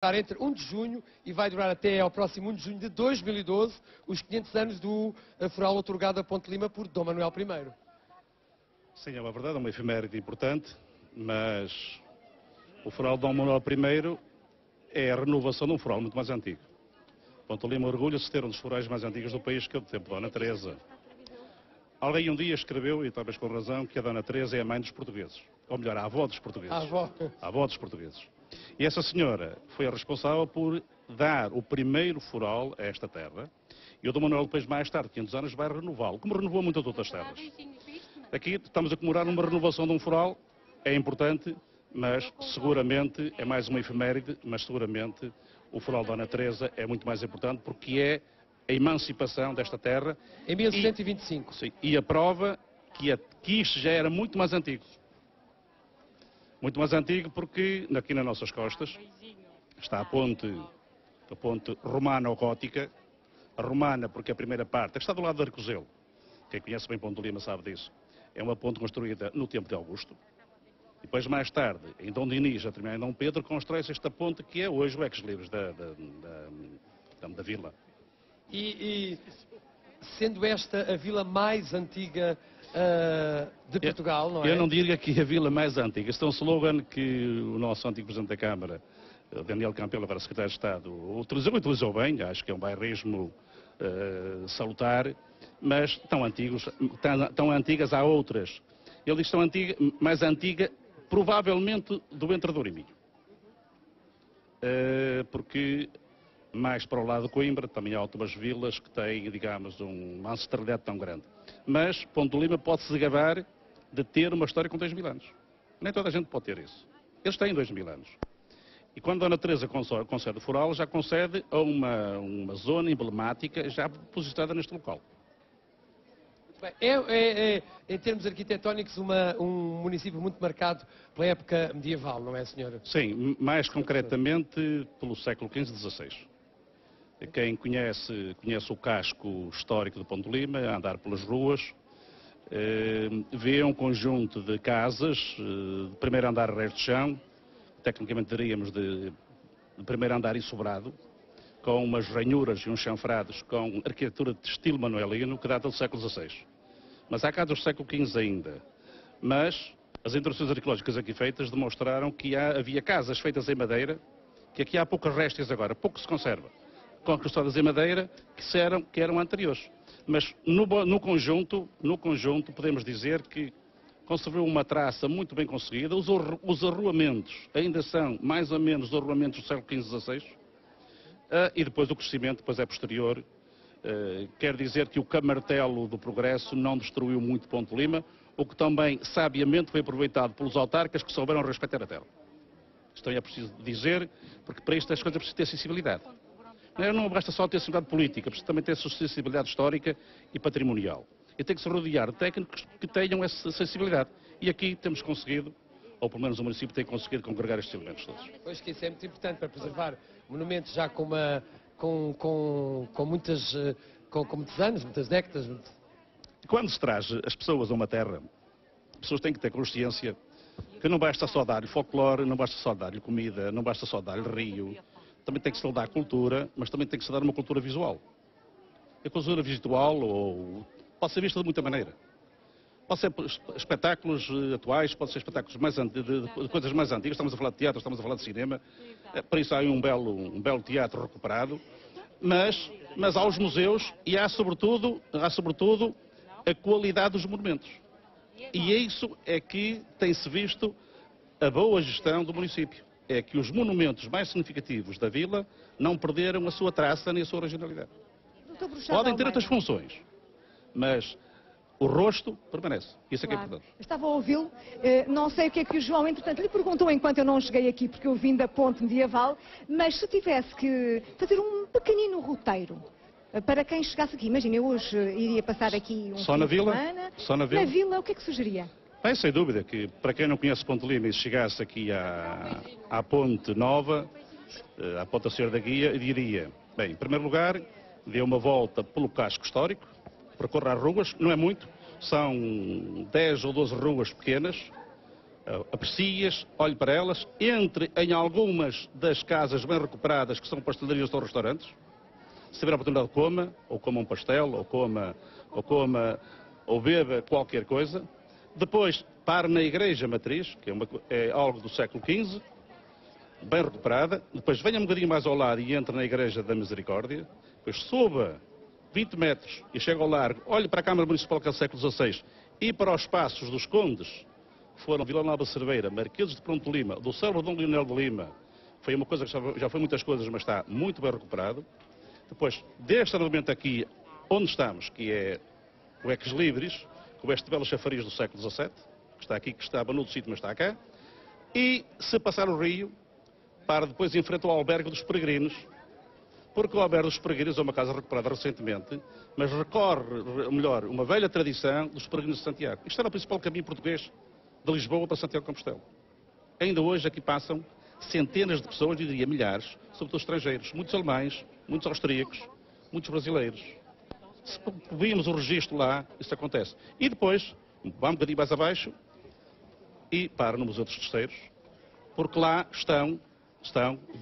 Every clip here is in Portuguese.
entre 1 de junho e vai durar até ao próximo 1 de junho de 2012, os 500 anos do fural otorgado a Ponte Lima por Dom Manuel I. Sim, é uma verdade, é uma efeméride importante, mas o fural de Dom Manuel I é a renovação de um fural muito mais antigo. Ponte Lima orgulha-se de ter um dos furais mais antigos do país, que é o do tempo da Dona Teresa. Alguém um dia escreveu, e talvez com razão, que a Dona Teresa é a mãe dos portugueses. Ou melhor, a avó dos portugueses. A avó dos portugueses. E essa senhora foi a responsável por dar o primeiro fural a esta terra. E o Dom Manuel depois, mais tarde, 500 anos, vai renová-lo, como renovou muitas outras terras. Aqui estamos a comemorar uma renovação de um fural, é importante, mas seguramente é mais uma efeméride, mas seguramente o fural da Dona Teresa é muito mais importante, porque é a emancipação desta terra. Em 1125. Sim, e a prova que isto já era muito mais antigo. Muito mais antigo porque aqui nas nossas costas está a ponte romano-gótica. A romana porque a primeira parte, que está do lado de Arcozelo, quem conhece bem Ponte Lima sabe disso, é uma ponte construída no tempo de Augusto. E depois, mais tarde, em Dom Dinis, a terminar em Dom Pedro, constrói-se esta ponte que é hoje o ex-libris da vila. E sendo esta a vila mais antiga de Portugal, não é? Eu não diria que a vila mais antiga. Este é um slogan que o nosso antigo Presidente da Câmara, Daniel Campelo, agora Secretário de Estado, utilizou bem. Acho que é um bairrismo salutar, mas tão antigas há outras. Ele diz tão antiga, mais antiga, provavelmente do Entre Douro e Minho. Porque mais para o lado de Coimbra também há algumas vilas que têm, digamos, uma ancestralidade tão grande. Mas Ponte Lima pode-se gabar de ter uma história com 2000 anos. Nem toda a gente pode ter isso. Eles têm 2000 anos. E quando a Dona Teresa concede o fural, já concede a uma zona emblemática já posicionada neste local. Bem, em termos arquitetónicos, um município muito marcado pela época medieval, não é, senhora? Sim, mais concretamente pelo século XV e XVI. Quem conhece o casco histórico de Ponte Lima, a andar pelas ruas, vê um conjunto de casas, de primeiro andar resto de chão, tecnicamente diríamos de primeiro andar ensobrado, com umas ranhuras e uns chanfrados com arquitetura de estilo manuelino, que data do século XVI. Mas há casas do século XV ainda. Mas as introduções arqueológicas aqui feitas demonstraram que havia casas feitas em madeira, que aqui há poucas réstias agora, pouco se conserva, construídas em madeira, que eram anteriores. Mas no conjunto podemos dizer que conservou uma traça muito bem conseguida. Os arruamentos ainda são mais ou menos os arruamentos do século XV e XVI. E depois o crescimento depois é posterior. Quer dizer que o camartelo do progresso não destruiu muito Ponte Lima, o que também sabiamente foi aproveitado pelos autarcas que souberam respeitar a terra. Isto é preciso dizer, porque para isto as coisas precisam ter sensibilidade. Não basta só ter sensibilidade política, precisa também ter sensibilidade histórica e patrimonial. E tem que se rodear de técnicos que tenham essa sensibilidade. E aqui temos conseguido, ou pelo menos o município tem conseguido congregar estes elementos todos. Pois que isso é muito importante para preservar monumentos já com muitos anos, muitas décadas. Quando se traz as pessoas a uma terra, as pessoas têm que ter consciência que não basta só dar-lhe folclore, não basta só dar-lhe comida, não basta só dar-lhe rio. Também tem que se dar cultura, mas também tem que se dar uma cultura visual. A cultura visual pode ser vista de muita maneira. Pode ser espetáculos atuais, pode ser espetáculos de coisas mais antigas. Estamos a falar de teatro, estamos a falar de cinema. Para isso há aí um belo teatro recuperado. Mas há os museus e há sobretudo a qualidade dos monumentos. E isso é que tem-se visto a boa gestão do município. É que os monumentos mais significativos da vila não perderam a sua traça nem a sua originalidade. Podem ter outras funções, mas o rosto permanece. Isso é que é importante. Estava a ouvi-lo, não sei o que é que o João, entretanto, lhe perguntou enquanto eu não cheguei aqui, porque eu vim da ponte medieval, mas se tivesse que fazer um pequenino roteiro para quem chegasse aqui, imagina, eu hoje iria passar aqui um Só na vila? Só na vila? Na vila, o que é que sugeria? Bem, sem dúvida que para quem não conhece Ponte Lima e chegasse aqui à Ponte Nova, à Ponte da Senhora da Guia, diria, bem, em primeiro lugar, dê uma volta pelo casco histórico, percorra as ruas, não é muito, são 10 ou 12 ruas pequenas, aprecie-as, olhe para elas, entre em algumas das casas bem recuperadas que são pastelarias ou restaurantes. Se tiver a oportunidade, coma um pastel, ou beba qualquer coisa. Depois, pare na igreja matriz, que é algo do século XV, bem recuperada. Depois venha um bocadinho mais ao lado e entre na igreja da Misericórdia. Depois suba 20 metros e chega ao largo, olhe para a Câmara Municipal, que é do século XVI, e para os passos dos condes, que foram Vila Nova de Cerveira, Marqueses de Pronto de Lima, do célebre Dom Leonel de Lima. Foi uma coisa que já foi muitas coisas, mas está muito bem recuperado. Depois, deste momento aqui, onde estamos, que é o Ex Libris, com este belo chafariz do século XVII, que está aqui, que estava no outro sítio, mas está cá. E, se passar o rio, para depois em frente ao Albergue dos Peregrinos, porque o Albergue dos Peregrinos é uma casa recuperada recentemente, mas uma velha tradição dos Peregrinos de Santiago. Isto era o principal caminho português de Lisboa para Santiago de Compostela. Ainda hoje aqui passam centenas de pessoas, eu diria milhares, sobretudo estrangeiros, muitos alemães, muitos austríacos, muitos brasileiros. Se vimos o registro lá, isso acontece. E depois, vá um bocadinho mais abaixo e para no Museu dos Terceiros, porque lá estão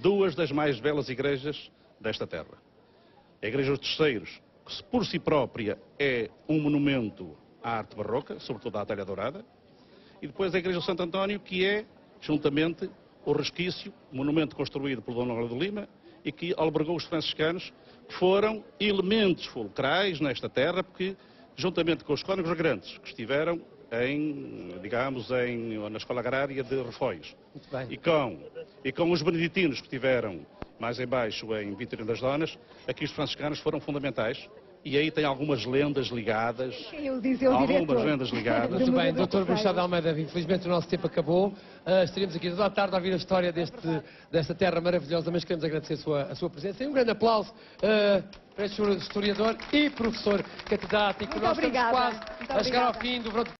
duas das mais belas igrejas desta terra. A Igreja dos Terceiros, que por si própria é um monumento à arte barroca, sobretudo à talha dourada, e depois a Igreja de Santo António, que é, juntamente, o resquício, monumento construído por Dom Manuel de Lima, e que albergou os franciscanos, que foram elementos fulcrais nesta terra, porque, juntamente com os cônegos grandes, que estiveram na Escola Agrária de Refoios, e com os beneditinos que estiveram mais em baixo em Vitorino das Donas, aqui os franciscanos foram fundamentais. E aí tem algumas lendas ligadas. Algumas lendas ligadas. Muito bem, Dr. Bruxado de Almeida, infelizmente o nosso tempo acabou. Estaremos aqui toda a tarde a ouvir a história desta terra maravilhosa, mas queremos agradecer a sua presença. E um grande aplauso para este historiador e professor catedrático. Muito obrigada. Nós estamos quase a chegar ao fim do